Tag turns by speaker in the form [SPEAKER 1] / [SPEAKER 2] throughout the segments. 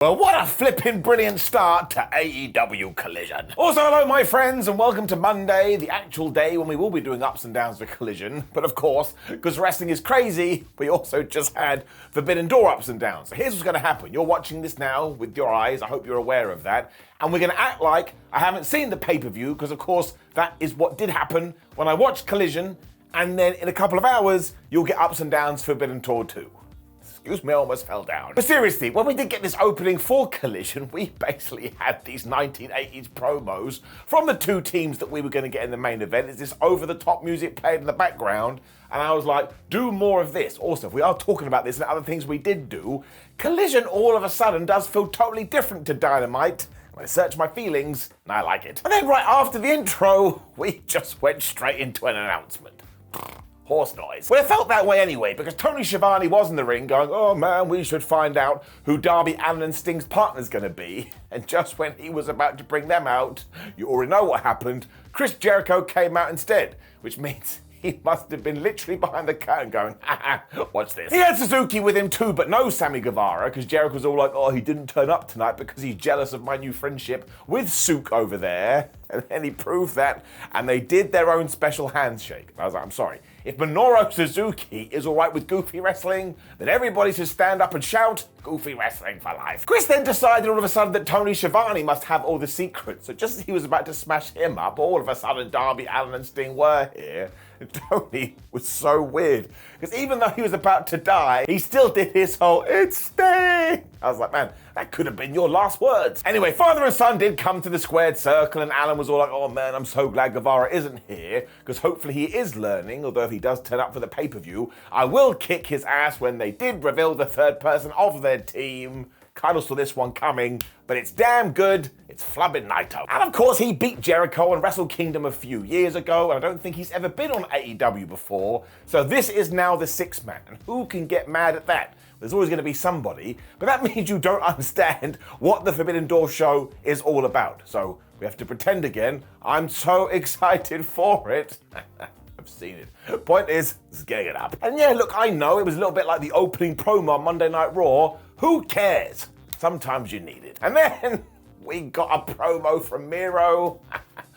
[SPEAKER 1] Well, what a flippin' brilliant start to AEW Collision. Also, hello my friends, and welcome to Monday, the actual day when we will be doing ups and downs for Collision. But of course, because wrestling is crazy, we also just had Forbidden Door ups and downs. So here's what's gonna happen. You're watching this now with your eyes, I hope you're aware of that. And we're gonna act like I haven't seen the pay-per-view, because of course, that is what did happen when I watched Collision, and then in a couple of hours, you'll get ups and downs for Forbidden Door 2. Excuse me, I almost fell down. But seriously, when we did get this opening for Collision, we basically had these 1980s promos from the two teams that we were going to get in the main event. It's this over-the-top music played in the background, and I was like, do more of this. Also, if we are talking about this and other things we did do, Collision all of a sudden does feel totally different to Dynamite. I search my feelings, and I like it. And then right after the intro, we just went straight into an announcement. Horse noise. Well, it felt that way anyway, because Tony Schiavone was in the ring going, oh man, we should find out who Darby Allin and Sting's partner's gonna be. And just when he was about to bring them out, you already know what happened, Chris Jericho came out instead, which means he must have been literally behind the curtain going, haha, watch this. He had Suzuki with him too, but no Sammy Guevara, because Jericho was all like, oh, he didn't turn up tonight because he's jealous of my new friendship with Sook over there. And then he proved that, and they did their own special handshake. And I was like, I'm sorry. If Minoru Suzuki is all right with goofy wrestling, then everybody should stand up and shout, goofy wrestling for life. Chris then decided all of a sudden that Tony Schiavone must have all the secrets. So just as he was about to smash him up, all of a sudden Darby Allin and Sting were here. And Tony was so weird, because even though he was about to die, he still did his whole, it's Sting. I was like, man, that could have been your last words. Anyway, father and son did come to the squared circle, and Allin was all like, oh man, I'm so glad Guevara isn't here, because hopefully he is learning, although if he does turn up for the pay-per-view, I will kick his ass when they did reveal the third person of their team. Kind of saw this one coming, but it's damn good. It's flubbing Naito. And of course, he beat Jericho on Wrestle Kingdom a few years ago, and I don't think he's ever been on AEW before. So this is now the sixth man, and who can get mad at that? There's always going to be somebody, but that means you don't understand what the Forbidden Door show is all about. So we have to pretend again. I'm so excited for it. I've seen it. Point is, let's get it up. And yeah, look, I know it was a little bit like the opening promo on Monday Night Raw. Who cares? Sometimes you need it. And then we got a promo from Miro.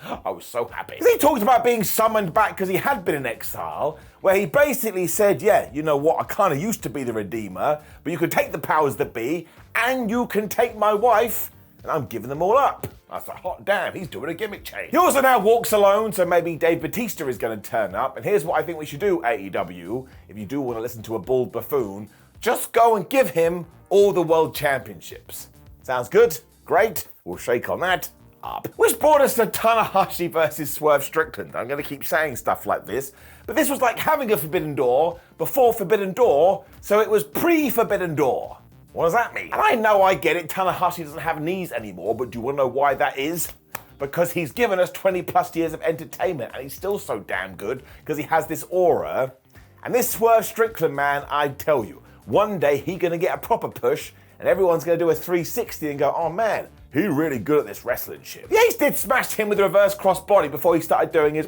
[SPEAKER 1] I was so happy. He talked about being summoned back because he had been in exile, where he basically said, yeah, you know what, I kind of used to be the Redeemer, but you can take the powers that be, and you can take my wife, and I'm giving them all up. I thought, hot damn, he's doing a gimmick change. He also now walks alone, so maybe Dave Bautista is going to turn up. And here's what I think we should do, AEW, if you do want to listen to a bald buffoon, just go and give him all the world championships. Sounds good? Great. We'll shake on that. Up. Which brought us to Tanahashi versus Swerve Strickland. I'm going to keep saying stuff like this, but this was like having a Forbidden Door before Forbidden Door, so it was pre-Forbidden Door. What does that mean? And I know I get it, Tanahashi doesn't have knees anymore, but do you want to know why that is? Because he's given us 20 plus years of entertainment, and he's still so damn good, because he has this aura. And this Swerve Strickland man, I tell you, one day he's going to get a proper push, and everyone's going to do a 360 and go, oh man, he's really good at this wrestling shit. The Ace did smash him with a reverse crossbody before he started doing his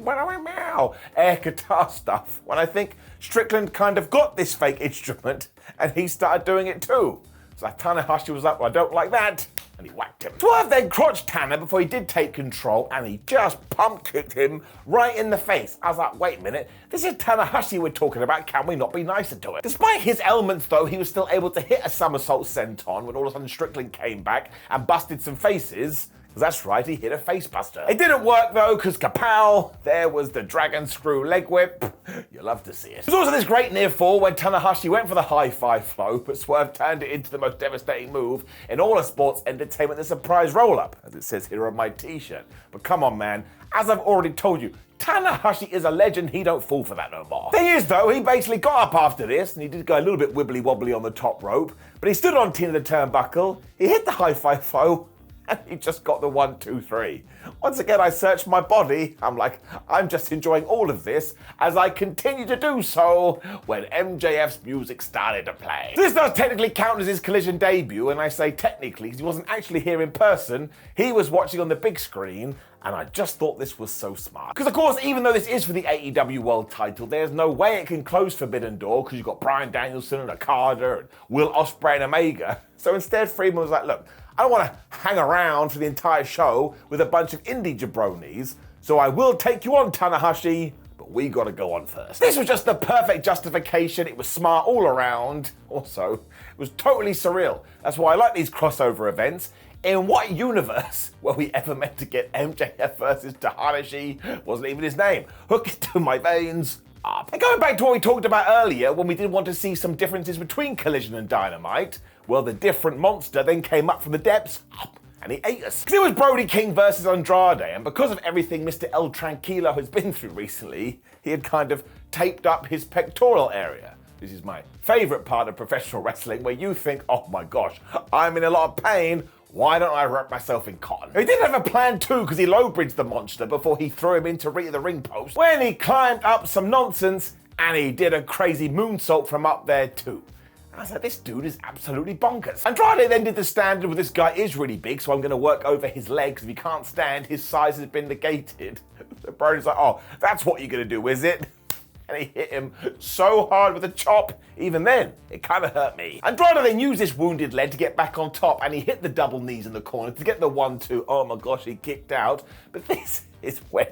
[SPEAKER 1] air guitar stuff, when I think Strickland kind of got this fake instrument, and he started doing it too. So Tanahashi was like, well, I don't like that, and he whacked him. Swerve then crotched Tanner before he did take control, and he just pump kicked him right in the face. I was like, wait a minute, this is Tanahashi we're talking about, can we not be nicer to it? Despite his ailments though, he was still able to hit a somersault senton when all of a sudden Strickland came back and busted some faces. That's right, he hit a face buster. It didn't work though, because kapow, there was the dragon screw leg whip. You love to see it. There's also this great near fall where Tanahashi went for the high five flow, but Swerve turned it into the most devastating move in all of sports entertainment, the surprise roll up, as it says here on my t-shirt. But come on man, as I've already told you, Tanahashi is a legend, he don't fall for that no more. Thing is though, he basically got up after this, and he did go a little bit wibbly wobbly on the top rope, but he stood on 10 of the turnbuckle, he hit the high five flow, and he just got the 1, 2, 3. Once again, I searched my body. I'm like, I'm just enjoying all of this as I continue to do so when MJF's music started to play. This does technically count as his Collision debut, and I say technically because he wasn't actually here in person. He was watching on the big screen, And I just thought this was so smart. Because of course, even though this is for the AEW World title, there's no way it can close Forbidden Door because you've got Bryan Danielson and Okada and Will Ospreay and Omega. So instead, Friedman was like, look, I don't want to hang around for the entire show with a bunch of indie jabronis, so I will take you on, Tanahashi, but we gotta go on first. This was just the perfect justification. It was smart all around. Also, it was totally surreal. That's why I like these crossover events. In what universe were we ever meant to get MJF versus Tanahashi? Wasn't even his name. Hook it to my veins. Up. And going back to what we talked about earlier, when we did want to see some differences between Collision and Dynamite, well, the different monster then came up from the depths, up, and he ate us. Because it was Brody King versus Andrade, and because of everything Mr. El Tranquilo has been through recently, he had kind of taped up his pectoral area. This is my favorite part of professional wrestling, where you think, oh my gosh, I'm in a lot of pain. Why don't I wrap myself in cotton? He did have a plan too, because he low-bridged the monster before he threw him into the ring post, when he climbed up some nonsense and he did a crazy moonsault from up there too. And I was like, this dude is absolutely bonkers. Andrade then did the standard with this guy is really big, so I'm going to work over his legs. If he can't stand, his size has been negated. So Brody's like, oh, that's what you're going to do, is it? And he hit him so hard with a chop, even then, it kind of hurt me. Andrade then used this wounded leg to get back on top, and he hit the double knees in the corner to get the 1-2. Oh my gosh, he kicked out. But this is when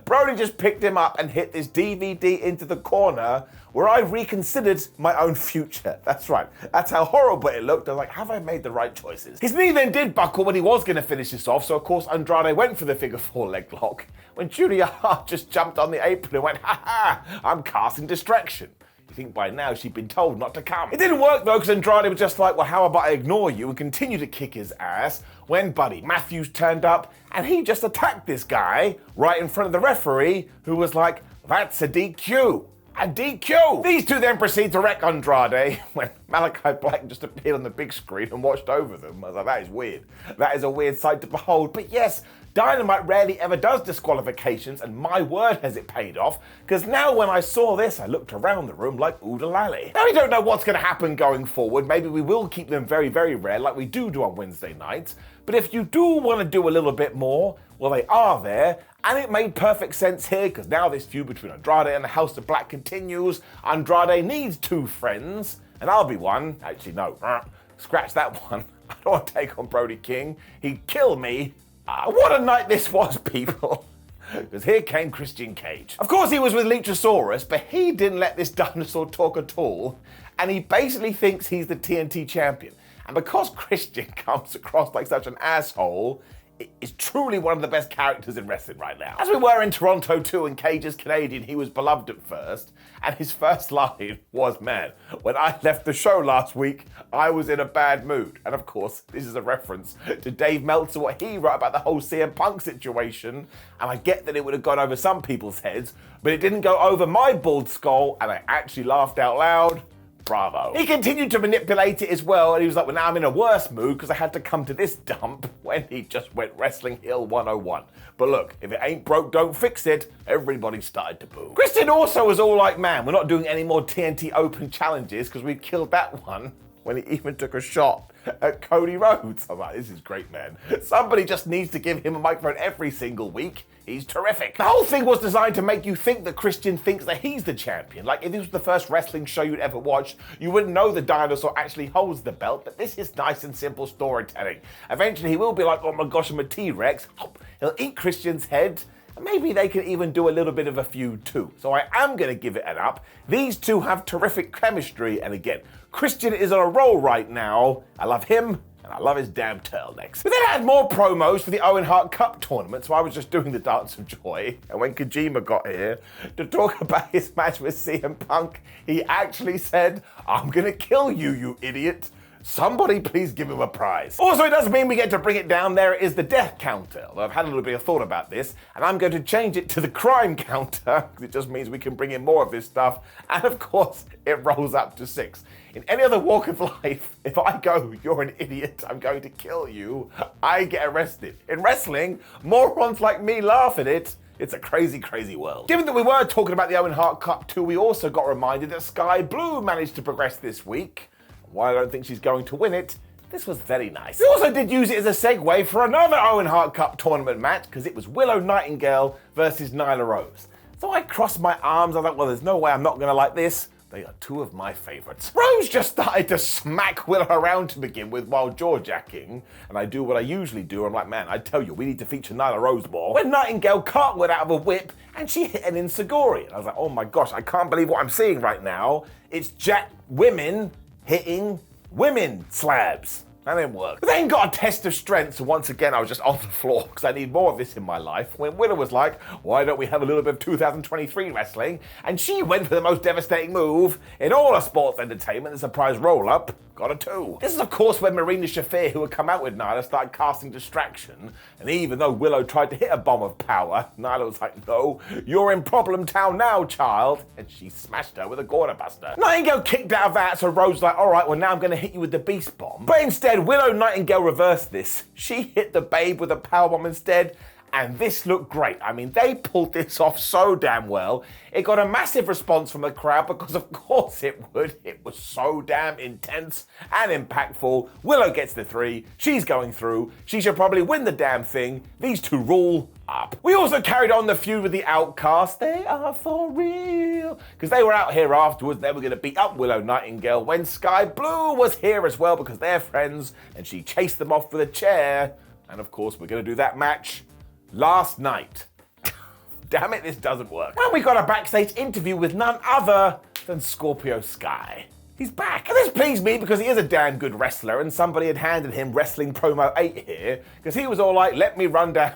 [SPEAKER 1] Brody just picked him up and hit this DVD into the corner, where I reconsidered my own future. That's right. That's how horrible it looked. I was like, have I made the right choices? His knee then did buckle when he was going to finish this off, so of course Andrade went for the figure 4 leg lock, when Julia Hart just jumped on the apron and went, ha ha, I'm casting distraction. You think by now she'd been told not to come. It didn't work though, because Andrade was just like, well, how about I ignore you and continue to kick his ass, when Buddy Matthews turned up and he just attacked this guy right in front of the referee, who was like, that's a DQ. A DQ! These two then proceed to wreck Andrade when Malachi Black just appeared on the big screen and watched over them. I was like, that is weird. That is a weird sight to behold. But yes, Dynamite rarely ever does disqualifications, and my word has it paid off, because now when I saw this, I looked around the room like oodalali. Now we don't know what's going to happen going forward. Maybe we will keep them very, very rare like we do on Wednesday nights. But if you do want to do a little bit more, well, they are there. And it made perfect sense here, because now this feud between Andrade and the House of Black continues. Andrade needs 2 friends, and I'll be one. Actually, no, scratch that one. I don't want to take on Brody King. He'd kill me. What a night this was, people. Because here came Christian Cage. Of course, he was with Litrosaurus, but he didn't let this dinosaur talk at all. And he basically thinks he's the TNT champion. And because Christian comes across like such an asshole, is truly one of the best characters in wrestling right now. As we were in Toronto too, and Cage is Canadian, he was beloved at first, and his first line was, man, when I left the show last week, I was in a bad mood. And of course, this is a reference to Dave Meltzer, what he wrote about the whole CM Punk situation, and I get that it would have gone over some people's heads, but it didn't go over my bald skull, and I actually laughed out loud. Bravo. He continued to manipulate it as well, and he was like, well, now I'm in a worse mood because I had to come to this dump, when he just went Wrestling Hill 101. But look, if it ain't broke, don't fix it. Everybody started to boo. Christian also was all like, man, we're not doing any more TNT Open challenges because we killed that one, when he even took a shot at Cody Rhodes. I'm like, this is great, man. Somebody just needs to give him a microphone every single week. He's terrific. The whole thing was designed to make you think that Christian thinks that he's the champion. Like, if this was the first wrestling show you'd ever watched, you wouldn't know the dinosaur actually holds the belt, but this is nice and simple storytelling. Eventually, he will be like, oh my gosh, I'm a T-Rex. He'll eat Christian's head, and maybe they can even do a little bit of a feud too. So I am going to give it an up. These two have terrific chemistry, and again, Christian is on a roll right now. I love him, and I love his damn turtlenecks. But then I had more promos for the Owen Hart Cup tournament, so I was just doing the Dance of Joy. And when Kojima got here to talk about his match with CM Punk, he actually said, I'm gonna kill you, you idiot. Somebody please give him a prize. Also, it does mean we get to bring it down. There is the death counter. Although I've had a little bit of thought about this, and I'm going to change it to the crime counter, because it just means we can bring in more of this stuff. And of course, it rolls up to 6. In any other walk of life, if I go, you're an idiot, I'm going to kill you, I get arrested. In wrestling, morons like me laugh at it. It's a crazy, crazy world. Given that we were talking about the Owen Hart Cup too, we also got reminded that Sky Blue managed to progress this week. While I don't think she's going to win it, this was very nice. We also did use it as a segue for another Owen Hart Cup tournament match, because it was Willow Nightingale versus Nyla Rose. So I crossed my arms, I was like, well, there's no way I'm not gonna like this. They are two of my favorites. Rose just started to smack Willow around to begin with while jaw-jacking, and I do what I usually do. I'm like, man, I tell you, we need to feature Nyla Rose more. When Nightingale cartwheeled out of a whip, and she hit an enziguri. And I was like, oh my gosh, I can't believe what I'm seeing right now. It's jacked women hitting women slabs. That didn't work. But then got a test of strength, so once again I was just on the floor because I need more of this in my life. When Willow was like, why don't we have a little bit of 2023 wrestling? And she went for the most devastating move in all of sports entertainment, the surprise roll-up. Got a 2. This is of course when Marina Shafir, who had come out with Nyla, started casting distraction. And even though Willow tried to hit a bomb of power, Nyla was like, no, you're in problem town now, child. And she smashed her with a Gorda Buster. Nightingale kicked out of that, so Rose was like, all right, well now I'm gonna hit you with the Beast Bomb. But instead, Willow Nightingale reversed this. She hit the Babe with a powerbomb instead. And this looked great. I mean, they pulled this off so damn well. It got a massive response from the crowd because of course it would. It was so damn intense and impactful. Willow gets the 3. She's going through. She should probably win the damn thing. These two rule up. We also carried on the feud with the Outcasts. They are for real. Because they were out here afterwards. They were going to beat up Willow Nightingale when Sky Blue was here as well because they're friends. And she chased them off with a chair. And of course, we're going to do that match last night. Damn it, this doesn't work. And we got a backstage interview with none other than Scorpio Sky. He's back. And this pleased me because he is a damn good wrestler, and somebody had handed him Wrestling Promo 8 here, because he was all like, let me run down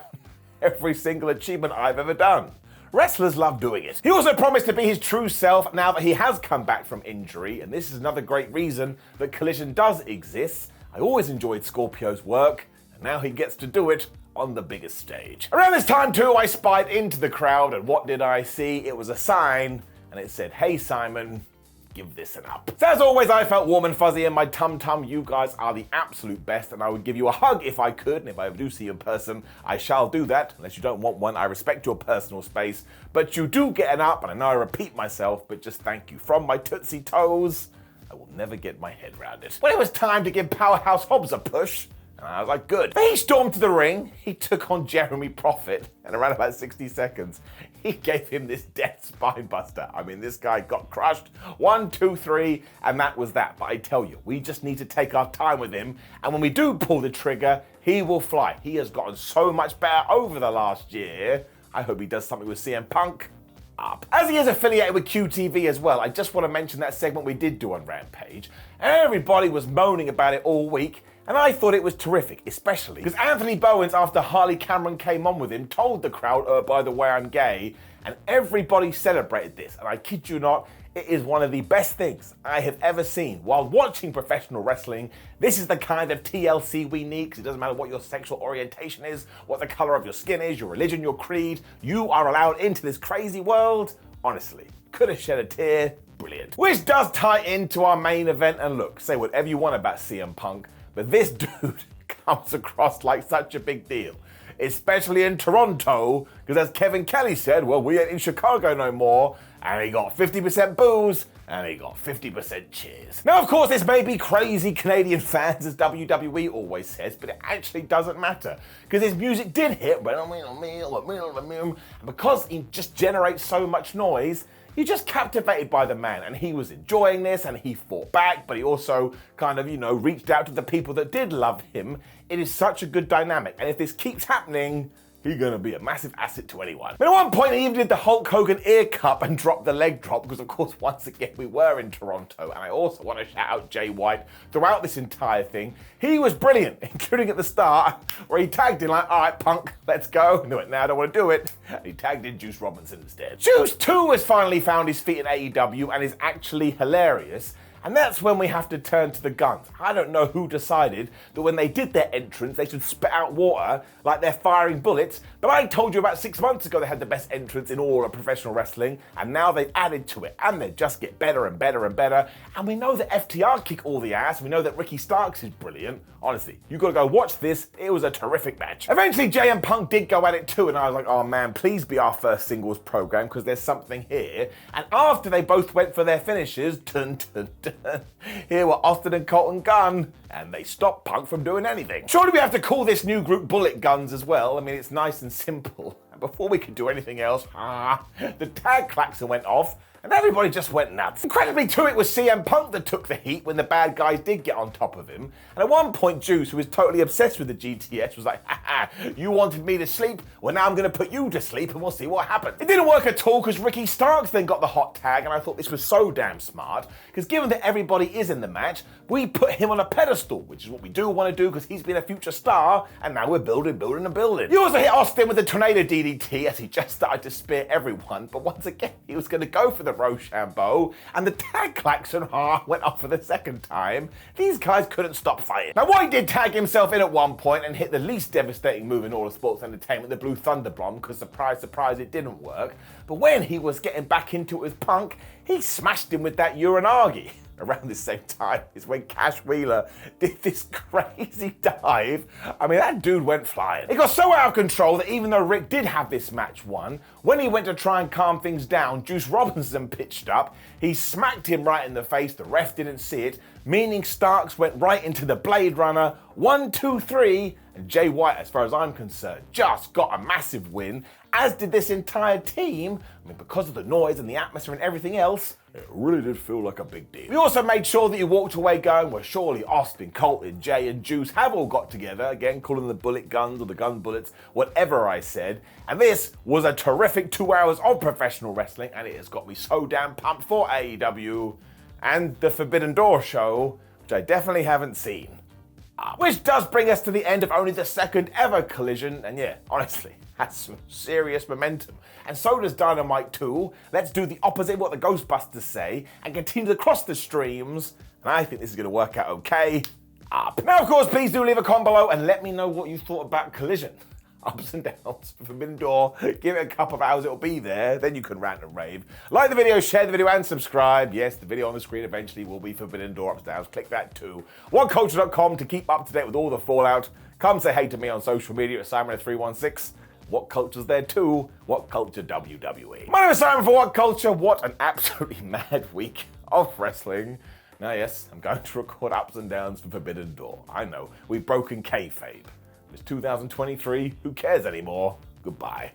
[SPEAKER 1] every single achievement I've ever done. Wrestlers love doing it. He also promised to be his true self now that he has come back from injury, and this is another great reason that Collision does exist. I always enjoyed Scorpio's work, and now he gets to do it on the biggest stage. Around this time too, I spied into the crowd, and what did I see? It was a sign, and it said, hey Simon, give this an up. So as always, I felt warm and fuzzy in my tum-tum. You guys are the absolute best, and I would give you a hug if I could, and if I ever do see you in person, I shall do that. Unless you don't want one, I respect your personal space, but you do get an up, and I know I repeat myself, but just thank you. From my Tootsie Toes, I will never get my head around it. When it was time to give Powerhouse Hobbs a push, and I was like, good. Then he stormed to the ring, he took on Jeremy Prophet, and around about 60 seconds, he gave him this death spine buster. I mean, this guy got crushed. 1, 2, 3, and that was that. But I tell you, we just need to take our time with him, and when we do pull the trigger, he will fly. He has gotten so much better over the last year. I hope he does something with CM Punk. Up. As he is affiliated with QTV as well, I just want to mention that segment we did do on Rampage. Everybody was moaning about it all week, and I thought it was terrific, especially because Anthony Bowens, after Harley Cameron came on with him, told the crowd, by the way, I'm gay, and everybody celebrated this, and I kid you not, it is one of the best things I have ever seen. While watching professional wrestling, this is the kind of TLC we need, because it doesn't matter what your sexual orientation is, what the color of your skin is, your religion, your creed, you are allowed into this crazy world. Honestly, could have shed a tear, brilliant. Which does tie into our main event, and look, say whatever you want about CM Punk, but this dude comes across like such a big deal. Especially in Toronto, because as Kevin Kelly said, well, we ain't in Chicago no more, and he got 50% boos, and he got 50% cheers. Now, of course, this may be crazy Canadian fans, as WWE always says, but it actually doesn't matter, because his music did hit, and because he just generates so much noise, you're just captivated by the man, and he was enjoying this, and he fought back, but he also kind of, reached out to the people that did love him. It is such a good dynamic, and if this keeps happening, he's gonna be a massive asset to anyone. But at one point, he even did the Hulk Hogan ear cup and dropped the leg drop, because of course, once again, we were in Toronto, and I also want to shout out Jay White throughout this entire thing. He was brilliant, including at the start, where he tagged in like, all right, Punk, let's go. And he went, no, I don't want to do it. And he tagged in Juice Robinson instead. Juice, too, has finally found his feet in AEW and is actually hilarious. And that's when we have to turn to the guns. I don't know who decided that when they did their entrance, they should spit out water like they're firing bullets. But I told you about 6 months ago they had the best entrance in all of professional wrestling, and now they've added to it, and they just get better and better and better. And we know that FTR kick all the ass. We know that Ricky Starks is brilliant. Honestly, you gotta go watch this. It was a terrific match. Eventually, Jay and Punk did go at it too, and I was like, oh man, please be our first singles program, because there's something here. And after they both went for their finishes, dun dun dun, turn. Here were Austin and Colton Gunn, and they stopped Punk from doing anything. Surely we have to call this new group Bullet Guns as well. I mean, it's nice and simple. And before we could do anything else, the tag klaxon went off, and everybody just went nuts. Incredibly too, it was CM Punk that took the heat when the bad guys did get on top of him. And at one point, Juice, who was totally obsessed with the GTS, was like, you wanted me to sleep? Well, now I'm going to put you to sleep and we'll see what happens. It didn't work at all because Ricky Starks then got the hot tag, and I thought this was so damn smart because given that everybody is in the match, we put him on a pedestal, which is what we do want to do because he's been a future star, and now we're building. You also hit Austin with a tornado DDT as he just started to spear everyone, but once again, he was going to go for the Rochambeau, and the tag klaxon went off for the second time. These guys couldn't stop fighting. Now, White did tag himself in at one point and hit the least devastating move in all of sports entertainment, the Blue Thunder Bomb, because surprise, surprise, it didn't work. But when he was getting back into it with Punk, he smashed him with that Uranagi. Around the same time is when Cash Wheeler did this crazy dive. I mean, that dude went flying. It got so out of control that even though Rick did have this match won, when he went to try and calm things down, Juice Robinson pitched up. He smacked him right in the face. The ref didn't see it, meaning Starks went right into the Blade Runner. 1, 2, 3, and Jay White, as far as I'm concerned, just got a massive win, as did this entire team. I mean, because of the noise and the atmosphere and everything else, it really did feel like a big deal. We also made sure that you walked away going, well, surely Austin, Colton, Jay, and Juice have all got together, again, calling them the Bullet Guns or the Gun Bullets, whatever I said. And this was a terrific 2 hours of professional wrestling, and it has got me so damn pumped for AEW and the Forbidden Door show, which I definitely haven't seen. Which does bring us to the end of only the second ever Collision, and yeah, honestly, has some serious momentum. And so does Dynamite 2. Let's do the opposite of what the Ghostbusters say and continue to cross the streams, and I think this is going to work out okay. Now, of course, please do leave a comment below and let me know what you thought about Collision. Ups and downs for Forbidden Door. Give it a couple of hours, it'll be there. Then you can rant and rave. Like the video, share the video, and subscribe. Yes, the video on the screen eventually will be Forbidden Door ups and downs. Click that too. WhatCulture.com to keep up to date with all the fallout. Come say hey to me on social media at Simon316. What Culture's there too? What Culture WWE. My name is Simon for What Culture. What an absolutely mad week of wrestling. Now, yes, I'm going to record ups and downs for Forbidden Door. I know, we've broken kayfabe. It's 2023, who cares anymore? Goodbye.